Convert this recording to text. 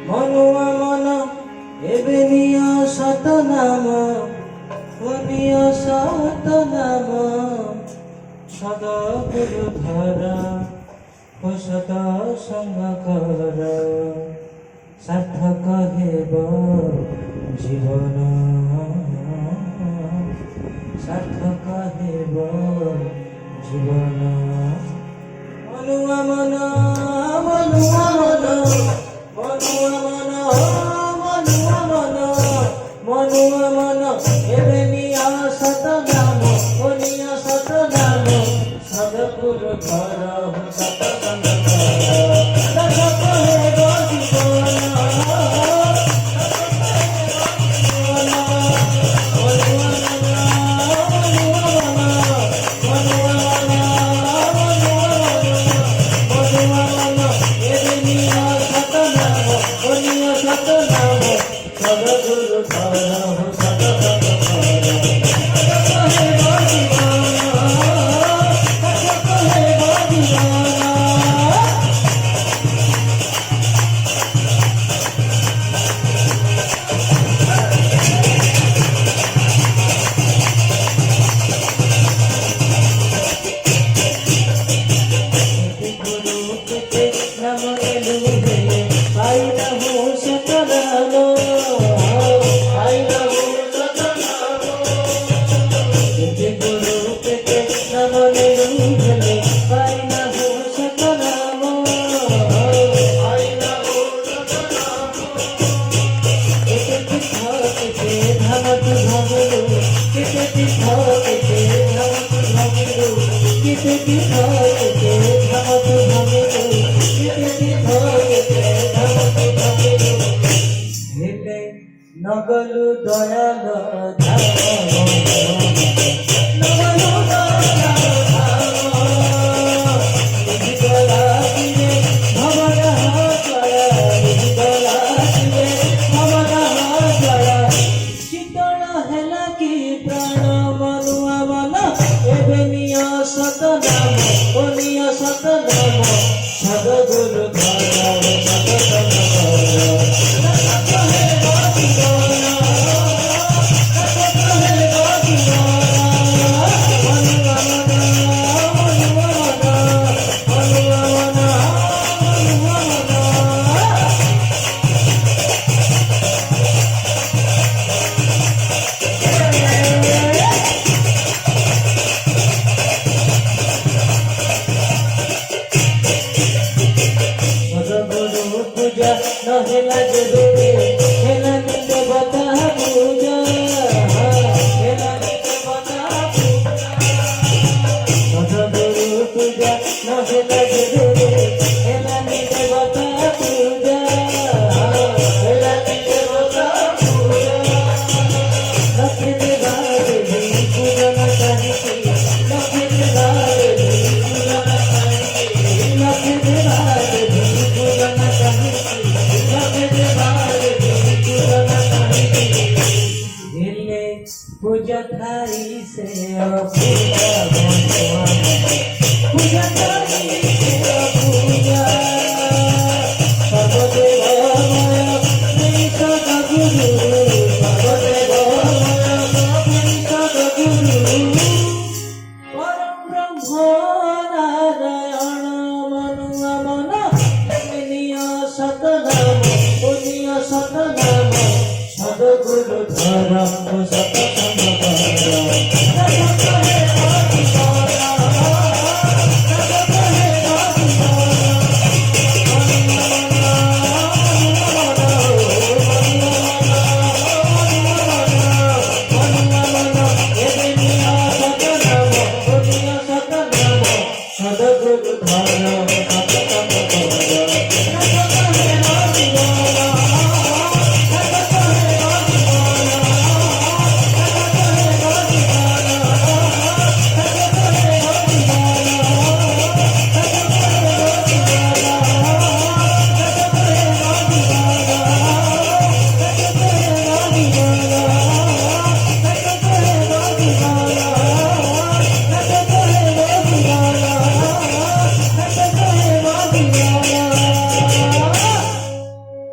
মনুয়া মন এবে নিয় শত নাম নিয় শত নাম সদা গুরু ধরা ও সদা সঙ্গ কর সার্থক হেব জীবন সার্থক হেব জীবন মনুয়া মন মনুয়া মন মনুয়া মন মনুয়া মন মনুয়া মন এবে নিয়া শত নাম নিয়া শত নাম সদগুরু ধর সত সঙ্গ সার্থক হেব জীবন নগলু দয়াল শীতଳ ହେଲା କି ପ୍ରାଣ ମନୁଆ ମନ ଏବେ ନିୟ ସତ ନାମ ନିୟ ସତ ନାମ ସଦଗୁରୁ ଧର ସତ ସଙ୍ଗ नहेला जबे हेला निते बता पूजा हेला निते बता पूजा गुरु पूजा नहेला जबे हेला निते बता पूजा हेला निते बता पूजा लखे दे बारे भी पूजा न करी लखे दे बारे भी पूजा न करी लखे दे बारे भी पूजा न करी पूजा थारी से पूजा पूजा थारी से पूजा सर्वदेवमय सदगुरु सर्वदेवमय सदगुरु परम ब्रह्म नारायण मनुआ मन निय सत नाम निय सत नाम सदगुरु धर सत सदगुरु धर